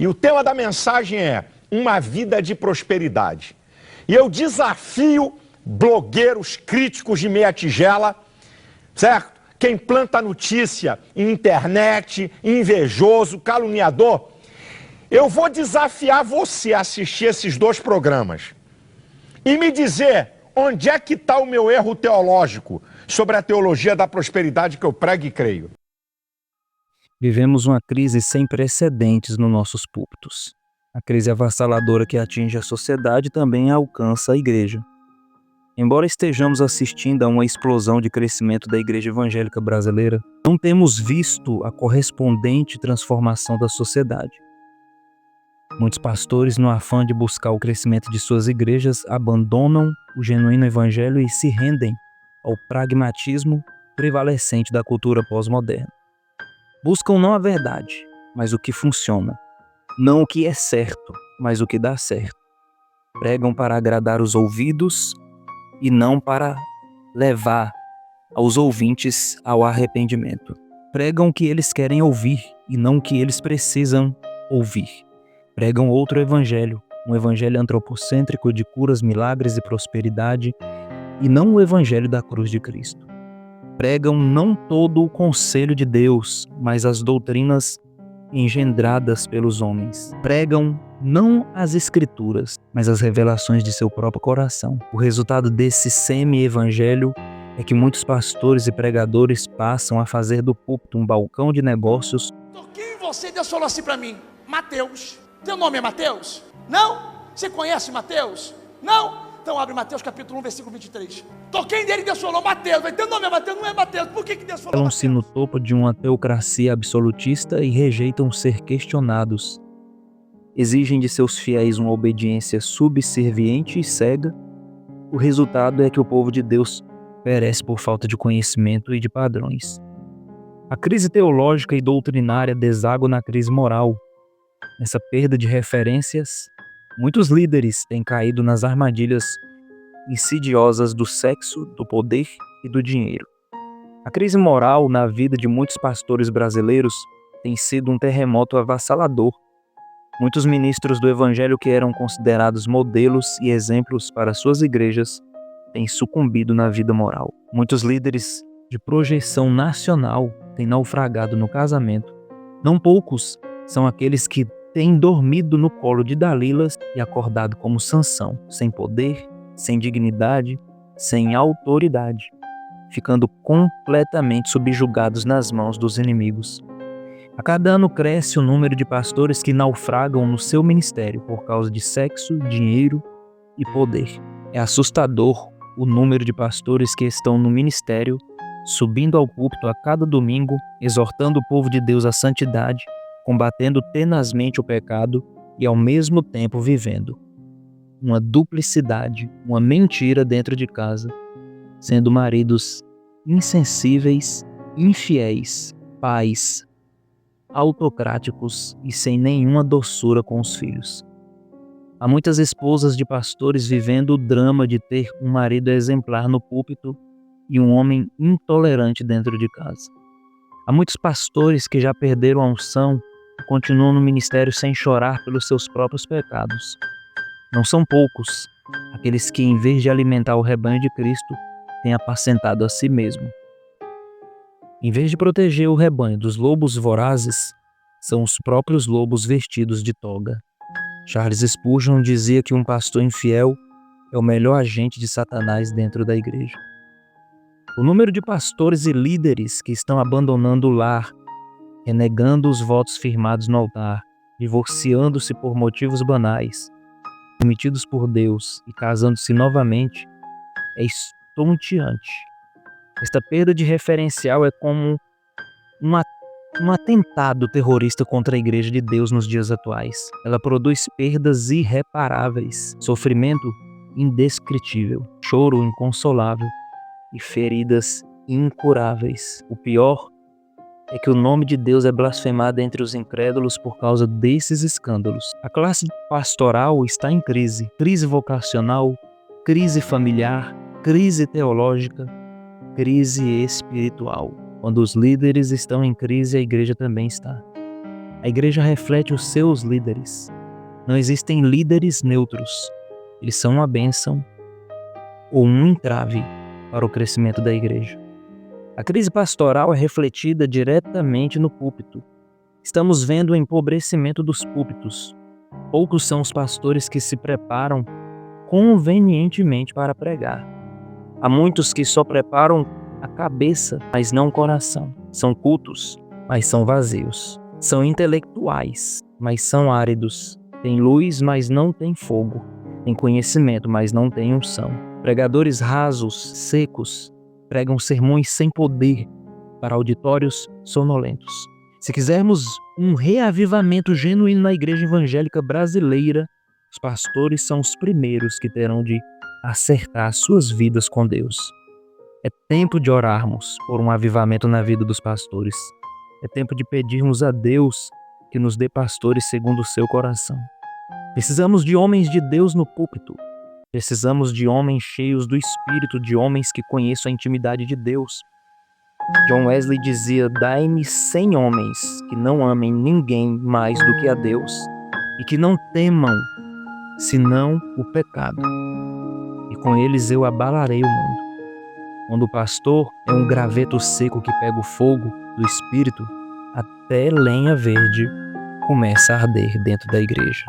E o tema da mensagem é uma vida de prosperidade. E eu desafio blogueiros críticos de meia tigela, certo? Quem planta notícia em internet, invejoso, caluniador. Eu vou desafiar você a assistir esses dois programas e me dizer onde é que está o meu erro teológico sobre a teologia da prosperidade que eu prego e creio. Vivemos uma crise sem precedentes nos nossos púlpitos. A crise avassaladora que atinge a sociedade também alcança a igreja. Embora estejamos assistindo a uma explosão de crescimento da igreja evangélica brasileira, não temos visto a correspondente transformação da sociedade. Muitos pastores, no afã de buscar o crescimento de suas igrejas, abandonam o genuíno evangelho e se rendem ao pragmatismo prevalecente da cultura pós-moderna. Buscam não a verdade, mas o que funciona. Não o que é certo, mas o que dá certo. Pregam para agradar os ouvidos e não para levar aos ouvintes ao arrependimento. Pregam o que eles querem ouvir e não o que eles precisam ouvir. Pregam outro evangelho, um evangelho antropocêntrico de curas, milagres e prosperidade, e não o evangelho da cruz de Cristo. Pregam não todo o conselho de Deus, mas as doutrinas engendradas pelos homens. Pregam não as escrituras, mas as revelações de seu próprio coração. O resultado desse semi-evangelho é que muitos pastores e pregadores passam a fazer do púlpito um balcão de negócios. Quem você Deus falou assim para mim? Mateus. Teu nome é Mateus? Não? Você conhece Mateus? Não? Então abre Mateus capítulo 1, versículo 23. Toquei nele e Deus falou Mateus. Teu nome é Mateus? Não é Mateus. Por que Deus falou Mateus? Falam-se no topo de uma teocracia absolutista e rejeitam ser questionados. Exigem de seus fiéis uma obediência subserviente e cega. O resultado é que o povo de Deus perece por falta de conhecimento e de padrões. A crise teológica e doutrinária deságua na crise moral. Nessa perda de referências, muitos líderes têm caído nas armadilhas insidiosas do sexo, do poder e do dinheiro. A crise moral na vida de muitos pastores brasileiros tem sido um terremoto avassalador. Muitos ministros do evangelho que eram considerados modelos e exemplos para suas igrejas têm sucumbido na vida moral. Muitos líderes de projeção nacional têm naufragado no casamento. Não poucos são aqueles que têm dormido no colo de Dalilas e acordado como Sansão, sem poder, sem dignidade, sem autoridade, ficando completamente subjugados nas mãos dos inimigos. A cada ano cresce o número de pastores que naufragam no seu ministério por causa de sexo, dinheiro e poder. É assustador o número de pastores que estão no ministério, subindo ao púlpito a cada domingo, exortando o povo de Deus à santidade, combatendo tenazmente o pecado e ao mesmo tempo vivendo uma duplicidade, uma mentira dentro de casa, sendo maridos insensíveis, infiéis, pais autocráticos e sem nenhuma doçura com os filhos. Há muitas esposas de pastores vivendo o drama de ter um marido exemplar no púlpito e um homem intolerante dentro de casa. Há muitos pastores que já perderam a unção e continuam no ministério sem chorar pelos seus próprios pecados. Não são poucos aqueles que, em vez de alimentar o rebanho de Cristo, têm apacentado a si mesmo. Em vez de proteger o rebanho dos lobos vorazes, são os próprios lobos vestidos de toga. Charles Spurgeon dizia que um pastor infiel é o melhor agente de Satanás dentro da igreja. O número de pastores e líderes que estão abandonando o lar, renegando os votos firmados no altar, divorciando-se por motivos banais, permitidos por Deus e casando-se novamente, é estonteante. Esta perda de referencial é como um atentado terrorista contra a Igreja de Deus nos dias atuais. Ela produz perdas irreparáveis, sofrimento indescritível, choro inconsolável e feridas incuráveis. O pior é que o nome de Deus é blasfemado entre os incrédulos por causa desses escândalos. A classe pastoral está em crise. Crise vocacional, crise familiar, crise teológica, crise espiritual. Quando os líderes estão em crise, a igreja também está. A igreja reflete os seus líderes. Não existem líderes neutros. Eles são uma bênção ou um entrave para o crescimento da igreja. A crise pastoral é refletida diretamente no púlpito. Estamos vendo o empobrecimento dos púlpitos. Poucos são os pastores que se preparam convenientemente para pregar. Há muitos que só preparam a cabeça, mas não o coração. São cultos, mas são vazios. São intelectuais, mas são áridos. Têm luz, mas não têm fogo. Têm conhecimento, mas não têm unção. Pregadores rasos, secos, pregam sermões sem poder para auditórios sonolentos. Se quisermos um reavivamento genuíno na igreja evangélica brasileira, os pastores são os primeiros que terão de acertar suas vidas com Deus. É tempo de orarmos por um avivamento na vida dos pastores. É tempo de pedirmos a Deus que nos dê pastores segundo o seu coração. Precisamos de homens de Deus no púlpito. Precisamos de homens cheios do Espírito, de homens que conheçam a intimidade de Deus. John Wesley dizia: dai-me 100 homens que não amem ninguém mais do que a Deus e que não temam senão o pecado. E com eles eu abalarei o mundo. Quando o pastor é um graveto seco que pega o fogo do Espírito, até lenha verde começa a arder dentro da igreja.